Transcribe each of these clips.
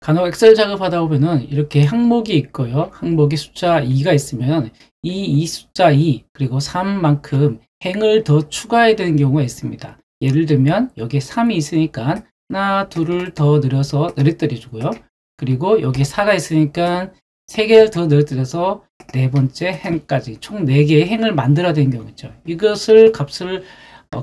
간혹 엑셀 작업하다 보면은 이렇게 항목이 있고요. 항목이 숫자 2가 있으면 이 숫자 2 그리고 3만큼 행을 더 추가해야 되는 경우가 있습니다. 예를 들면 여기 3이 있으니까 하나 둘을 더 늘려서 늘어뜨려 주고요. 그리고 여기 4가 있으니까 3개를 더 늘어뜨려서 네 번째 행까지 총 4개의 행을 만들어야 되는 경우 있죠. 이것을 값을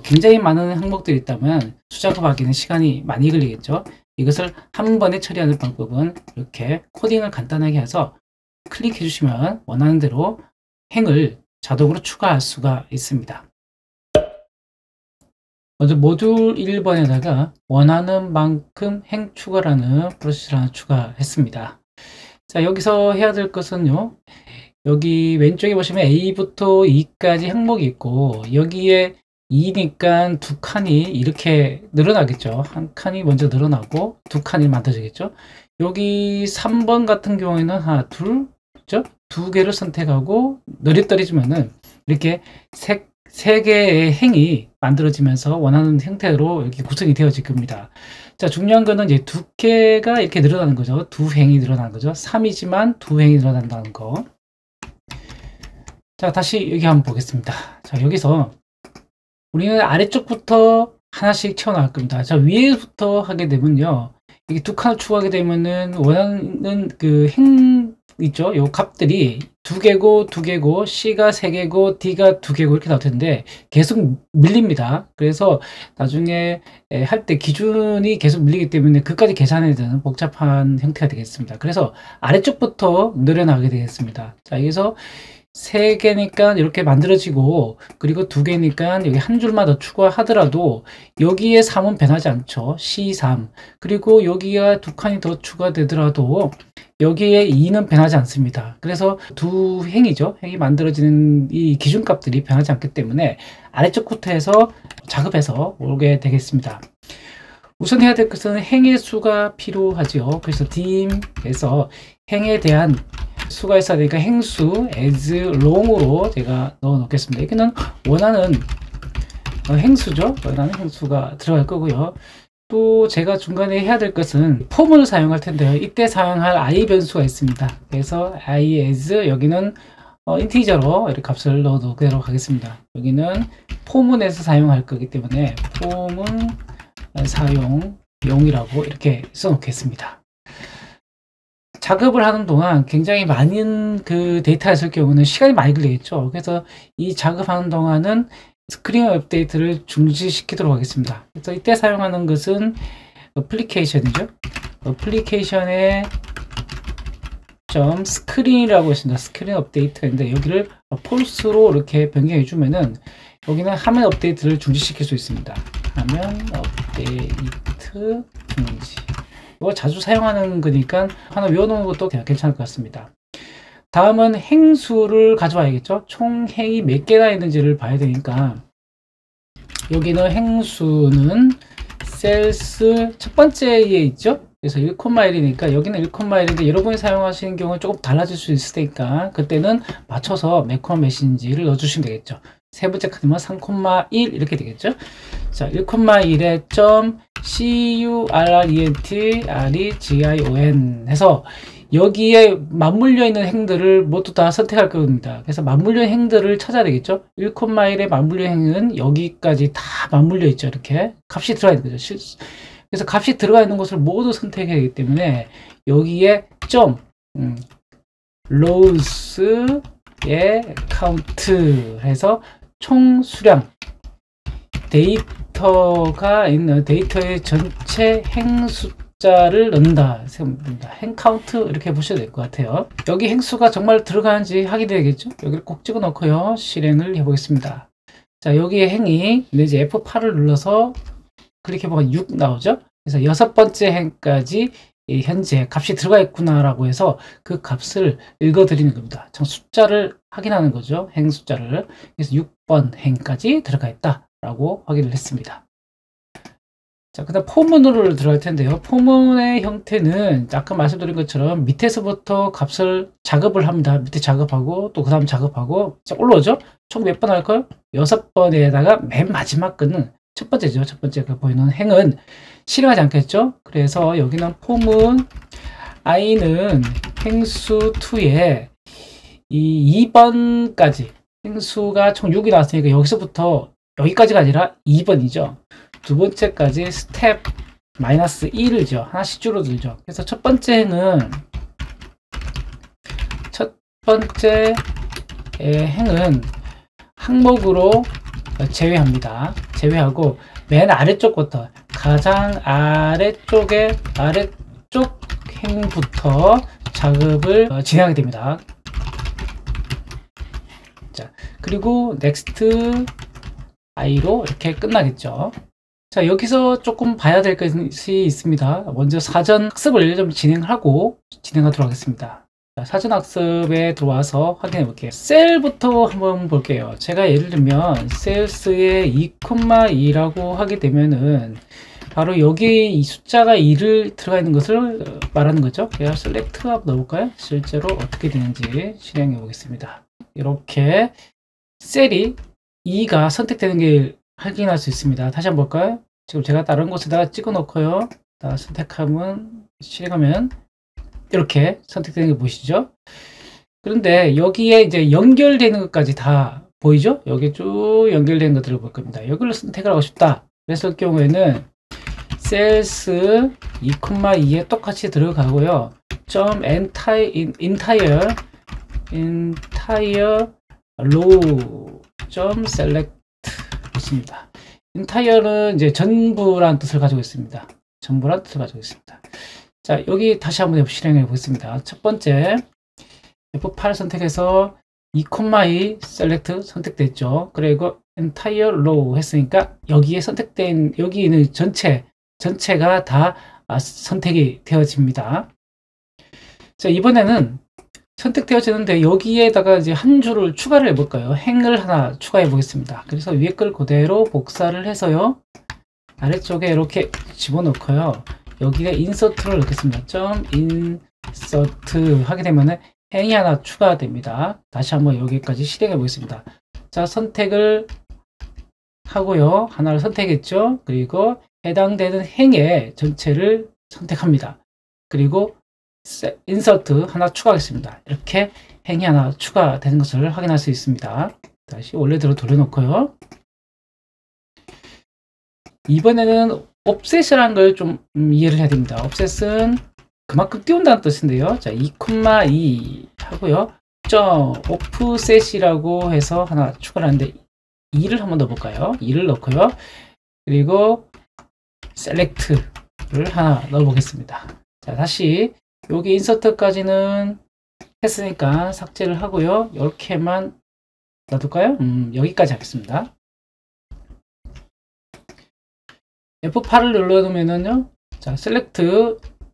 굉장히 많은 항목들이 있다면 수작업하기는 시간이 많이 걸리겠죠. 이것을 한 번에 처리하는 방법은 이렇게 코딩을 간단하게 해서 클릭해 주시면 원하는 대로 행을 자동으로 추가할 수가 있습니다. 먼저 모듈 1번에다가 원하는 만큼 행 추가라는 프로세스를 하나 추가했습니다. 자, 여기서 해야 될 것은요, 여기 왼쪽에 보시면 A부터 E까지 항목이 있고 여기에 2니까 두 칸이 이렇게 늘어나겠죠. 한 칸이 먼저 늘어나고 두 칸이 만들어지겠죠. 여기 3번 같은 경우에는 하나, 둘, 그죠? 두 개를 선택하고 늘어뜨리면은 이렇게 세 개의 행이 만들어지면서 원하는 형태로 이렇게 구성이 되어질 겁니다. 자, 중요한 거는 이제 두 개가 이렇게 늘어나는 거죠. 두 행이 늘어나는 거죠. 3이지만 두 행이 늘어난다는 거. 자, 다시 여기 한번 보겠습니다. 자, 여기서 우리는 아래쪽부터 하나씩 채워나갈 겁니다. 자, 위에부터 하게 되면요, 이게 두 칸을 추가하게 되면은 원하는 그 행 있죠? 요 값들이 두 개고 두 개고 C가 세 개고 D가 두 개고 이렇게 나올 텐데 계속 밀립니다. 그래서 나중에 할 때 기준이 계속 밀리기 때문에 그까지 계산해야 되는 복잡한 형태가 되겠습니다. 그래서 아래쪽부터 늘어나게 되겠습니다. 자, 여기서 3개니까 이렇게 만들어지고, 그리고 2개니까 여기 한 줄만 더 추가하더라도 여기에 3은 변하지 않죠. C3. 그리고 여기가 두 칸이 더 추가되더라도 여기에 2는 변하지 않습니다. 그래서 두 행이죠. 행이 만들어지는 이 기준값들이 변하지 않기 때문에 아래쪽부터 해서 작업해서 오게 되겠습니다. 우선 해야 될 것은 행의 수가 필요하죠. 그래서 dim에서 행에 대한 수가 있어야 되니까 행수 as long으로 제가 넣어 놓겠습니다. 여기는 원하는 행수죠. 원하는 행수가 들어갈 거고요. 또 제가 중간에 해야 될 것은 폼을 사용할 텐데요. 이때 사용할 i 변수가 있습니다. 그래서 i as 여기는 인티저로 이렇게 값을 넣어 놓도록 하겠습니다. 여기는 폼문에서 사용할 거기 때문에 폼은 사용용이라고 이렇게 써 놓겠습니다. 작업을 하는 동안 굉장히 많은 그 데이터가 있을 경우는 시간이 많이 걸리겠죠. 그래서 이 작업하는 동안은 스크린 업데이트를 중지시키도록 하겠습니다. 그래서 이때 사용하는 것은 어플리케이션이죠. 어플리케이션에 점 스크린이라고 있습니다. 스크린 업데이트인데 여기를 폴스로 이렇게 변경해 주면은 여기는 화면 업데이트를 중지시킬 수 있습니다. 화면 업데이트 중지. 이거 자주 사용하는 거니까 하나 외워놓은 것도 괜찮을 것 같습니다. 다음은 행수를 가져와야겠죠. 총 행이 몇 개나 있는지를 봐야 되니까 여기는 행수는 셀스 첫 번째에 있죠. 그래서 1,1이니까 여기는 1,1인데 여러분이 사용하시는 경우는 조금 달라질 수 있으니까 그때는 맞춰서 몇 몇인지를 넣어주시면 되겠죠. 세 번째 카드면 3,1 이렇게 되겠죠. 자, 1,1에 점 current region 해서 여기에 맞물려 있는 행들을 모두 다 선택할 겁니다. 그래서 맞물려 있는 행들을 찾아야 되겠죠. 1,1의 맞물려 행은 여기까지 다 맞물려 있죠. 이렇게 값이 들어가 있는 거죠. 그래서 값이 들어가 있는 것을 모두 선택해야 하기 때문에 여기에 점 rows의 count 해서 총 수량 데이터가 있는 데이터의 전체 행 숫자를 넣는다. 행 카운트 이렇게 보셔도 될 것 같아요. 여기 행수가 정말 들어가는지 확인해야겠죠. 여기를 꼭 집어 넣고요. 실행을 해보겠습니다. 자, 여기에 행이 이제 F8을 눌러서 클릭해보면 6 나오죠. 그래서 여섯 번째 행까지 현재 값이 들어가 있구나 라고 해서 그 값을 읽어 드리는 겁니다. 참 숫자를 확인하는 거죠. 행 숫자를. 그래서 6번 행까지 들어가 있다 라고 확인을 했습니다. 자, 그 다음 포문으로 들어갈 텐데요. 포문의 형태는 아까 말씀드린 것처럼 밑에서부터 값을 작업을 합니다. 밑에 작업하고 또 그 다음 작업하고 자, 올라오죠. 총 몇 번 할까요? 6번에다가 맨 마지막 거는 첫 번째죠. 첫 번째 그 보이는 행은 실행하지 않겠죠? 그래서 여기는 폼은 i는 행수 2에 이 2번까지 행수가 총 6이 나왔으니까 여기서부터 여기까지가 아니라 2번이죠. 두 번째까지 스텝 마이너스 1죠. 하나씩 줄어들죠. 그래서 첫 번째 행은 항목으로 제외합니다. 제외하고 맨 아래쪽부터 가장 아래쪽 행부터 작업을 진행하게 됩니다. 자, 그리고 next i로 이렇게 끝나겠죠. 자, 여기서 조금 봐야 될 것이 있습니다. 먼저 사전 학습을 좀 진행하도록 하겠습니다. 자, 사전 학습에 들어와서 확인해 볼게요. 셀부터 한번 볼게요. 제가 예를 들면 셀스에 2,2라고 하게 되면은 바로 여기 이 숫자가 2를 들어가 있는 것을 말하는 거죠. 제가 셀렉트 한번 넣어볼까요? 실제로 어떻게 되는지 실행해 보겠습니다. 이렇게 셀이 2가 선택되는 게 확인할 수 있습니다. 다시 한번 볼까요? 지금 제가 다른 곳에다가 찍어 놓고요. 선택하면 실행하면 이렇게 선택되는 게 보이시죠? 그런데 여기에 이제 연결되는 것까지 다 보이죠? 여기 쭉 연결된 것들을 볼 겁니다. 여기를 선택을 하고 싶다. 그랬을 경우에는 셀스 2,2에 똑같이 들어가고요. entire row select 있습니다. entire는 이제 전부라는 뜻을 가지고 있습니다. 전부라는 뜻을 가지고 있습니다. 자, 여기 다시 한번 실행해 보겠습니다. 첫 번째 F8 선택해서 2,2 select 선택됐죠. 그리고 entire row 했으니까 여기에 선택된 여기 있는 전체가 다 선택이 되어집니다. 자, 이번에는 선택되어지는데 여기에다가 이제 한 줄을 추가를 해 볼까요? 행을 하나 추가해 보겠습니다. 그래서 위에 걸 그대로 복사를 해서요. 아래쪽에 이렇게 집어넣고요. 여기에 인서트를 넣겠습니다. insert 하게 되면은 행이 하나 추가됩니다. 다시 한번 여기까지 실행해 보겠습니다. 자, 선택을 하고요. 하나를 선택했죠. 그리고 해당되는 행의 전체를 선택합니다. 그리고 인서트 하나 추가하겠습니다. 이렇게 행이 하나 추가되는 것을 확인할 수 있습니다. 다시 원래대로 돌려놓고요. 이번에는 옵셋이라는 걸 좀 이해를 해야 됩니다. 옵셋은 그만큼 띄운다는 뜻인데요. 자, 2,2 하고요. offset이라고 해서 하나 추가를 하는데 2를 한번 넣어볼까요? 2를 넣고요. 그리고 select를 하나 넣어보겠습니다. 자, 다시 여기 인서트까지는 했으니까 삭제를 하고요. 이렇게만 놔둘까요? 여기까지 하겠습니다. F8을 눌러놓으면요. 자, select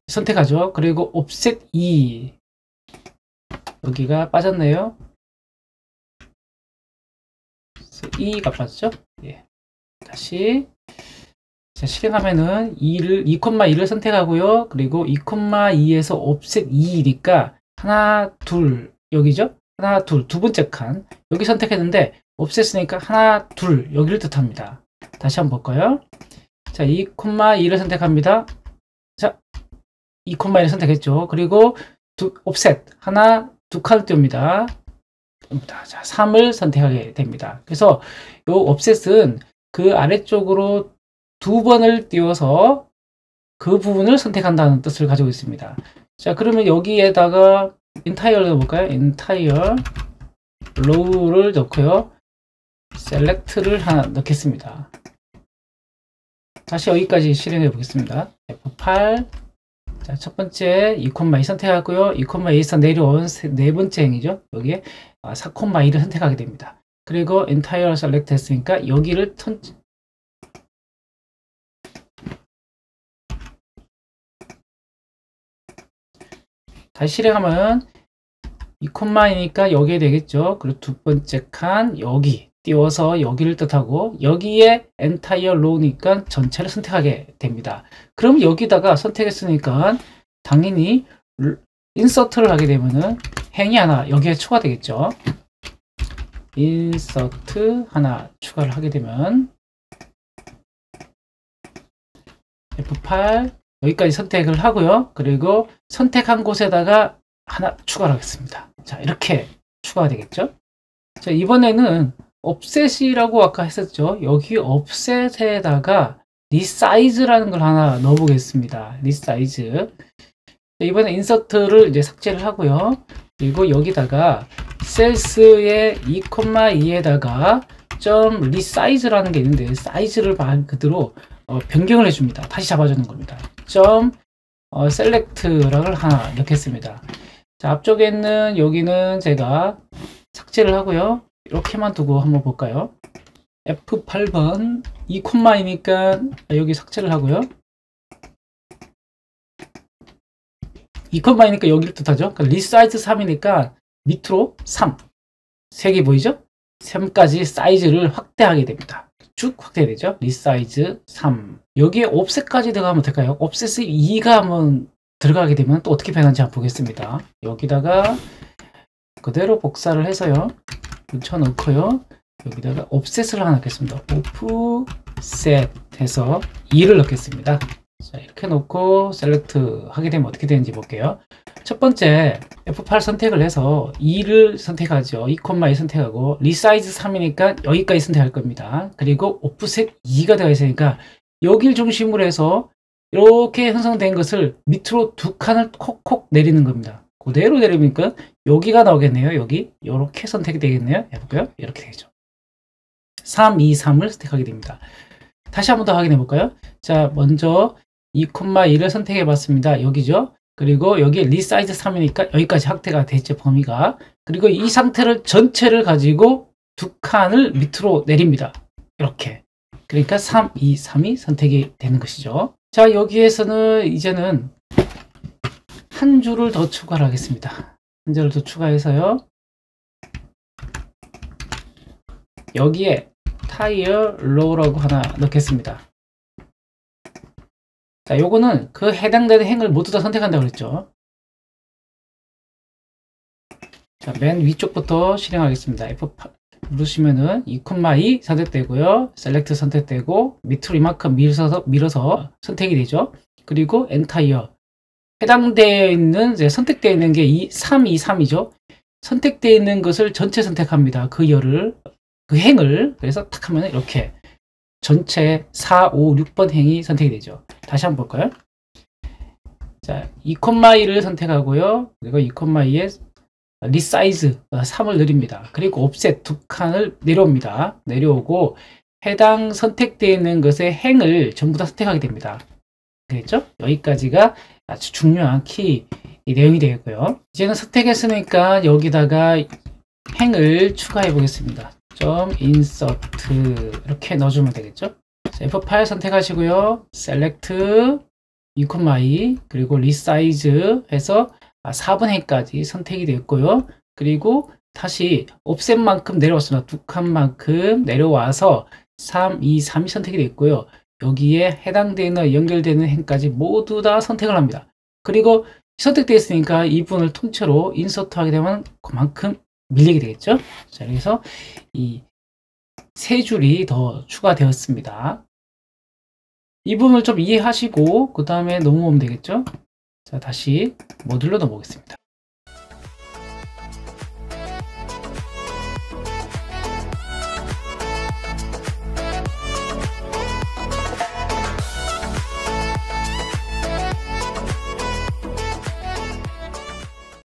선택하죠. 그리고 offset 2 여기가 빠졌네요. 2가 빠졌죠? 예. 다시 자, 실행하면은 2,2를 선택하고요. 그리고 2,2에서 offset 2니까 하나, 둘 여기죠? 하나, 둘, 두 번째 칸 여기 선택했는데 offset으니까 하나, 둘 여기를 뜻합니다. 다시 한번 볼까요? 자, 2,2를 선택합니다. 자, 2,1을 선택했죠. 그리고 offset 하나, 두 칸을 띄웁니다. 자, 3을 선택하게 됩니다. 그래서 이 offset은 그 아래쪽으로 두 번을 띄워서 그 부분을 선택한다는 뜻을 가지고 있습니다. 자, 그러면 여기에다가 entire 넣어볼까요? entire row를 넣고요. select를 하나 넣겠습니다. 다시 여기까지 실행해 보겠습니다. F8 자, 첫 번째 2,2 선택하고요. 2,2에서 내려온 네 번째 행이죠. 여기에 4,2를 선택하게 됩니다. 그리고 entire select 했으니까 여기를 다시 실행하면 2,2니까 여기에 되겠죠. 그리고 두 번째 칸 여기 띄워서 여기를 뜻하고 여기에 entire row니까 전체를 선택하게 됩니다. 그럼 여기다가 선택했으니까 당연히 insert를 하게 되면은 행이 하나 여기에 추가되겠죠. insert 하나 추가를 하게 되면 F8 여기까지 선택을 하고요. 그리고 선택한 곳에다가 하나 추가를 하겠습니다. 자, 이렇게 추가가 되겠죠. 자, 이번에는 offset이라고 아까 했었죠. 여기 offset에다가 resize라는 걸 하나 넣어 보겠습니다. resize. 이번에 인서트를 이제 삭제를 하고요. 그리고 여기다가 셀스의 2,2에다가 점 resize라는 게 있는데 사이즈를 말 그대로 변경을 해줍니다. 다시 잡아주는 겁니다. 점 select를 하나 넣겠습니다. 자, 앞쪽에 있는 여기는 제가 삭제를 하고요. 이렇게만 두고 한번 볼까요? F8번 2콤마이니까 여기 삭제를 하고요. 2콤마이니까 여기를 뜻하죠. 그러니까 resize 3이니까 밑으로 3. 3개 보이죠? 3까지 사이즈를 확대하게 됩니다. 쭉 확대되죠. resize 3. 여기에 offset까지 들어가면 될까요? offset 2가 한번 들어가게 되면 또 어떻게 변하는지 한번 보겠습니다. 여기다가 그대로 복사를 해서요. 붙여놓고요. 여기다가 offset을 하나 넣겠습니다. offset 해서 2를 넣겠습니다. 자, 이렇게 놓고 셀렉트 하게 되면 어떻게 되는지 볼게요. 첫 번째 F8 선택을 해서 2를 선택하죠. 2,2 선택하고 resize 3이니까 여기까지 선택할 겁니다. 그리고 offset 2가 되어 있으니까 여기를 중심으로 해서 이렇게 형성된 것을 밑으로 두 칸을 콕콕 내리는 겁니다. 그대로 내리니까 여기가 나오겠네요. 여기 이렇게 선택이 되겠네요. 해볼까요? 이렇게 되죠. 3, 2, 3을 선택하게 됩니다. 다시 한번 더 확인해 볼까요? 자, 먼저 2,2를 선택해 봤습니다. 여기죠. 그리고 여기에 resize 3이니까 여기까지 확대가 됐죠, 범위가. 그리고 이 상태를 전체를 가지고 두 칸을 밑으로 내립니다. 이렇게. 그러니까 3, 2, 3이 선택이 되는 것이죠. 자, 여기에서는 이제는 한 줄을 더 추가를 하겠습니다. 한 줄을 더 추가해서요. 여기에 tire row라고 하나 넣겠습니다. 자, 요거는 그 해당되는 행을 모두 다 선택한다고 그랬죠. 자, 맨 위쪽부터 실행하겠습니다. F8 누르시면은 2,2 선택되고요. 셀렉트 선택되고 밑으로 이만큼 밀어서 선택이 되죠. 그리고 entire. 해당되어 있는, 이제 선택되어 있는 게 3, 2, 3이죠. 선택되어 있는 것을 전체 선택합니다. 그 행을. 그래서 탁 하면 이렇게 전체 4, 5, 6번 행이 선택이 되죠. 다시 한번 볼까요? 자, 2,2를 선택하고요. 그리고 2,2에 resize 3을 늘립니다. 그리고 offset 두 칸을 내려옵니다. 내려오고 해당 선택되어 있는 것의 행을 전부 다 선택하게 됩니다. 되겠죠? 여기까지가 아주 중요한 키 내용이 되겠고요. 이제는 선택했으니까 여기다가 행을 추가해 보겠습니다. 점 insert 이렇게 넣어주면 되겠죠. F8 선택하시고요. select 2,2 그리고 resize 해서 4분의까지 선택이 됐고요. 그리고 다시 offset만큼 내려왔습니다. 두 칸만큼 내려와서 3, 2, 3이 선택이 됐고요. 여기에 해당되는 연결되는 행까지 모두 다 선택을 합니다. 그리고 선택되어 있으니까 이 부분을 통째로 인서트 하게 되면 그만큼 밀리게 되겠죠. 자, 그래서 이 세 줄이 더 추가되었습니다. 이 부분을 좀 이해하시고 그 다음에 넘어오면 되겠죠. 자, 다시 모듈로 넘어오겠습니다.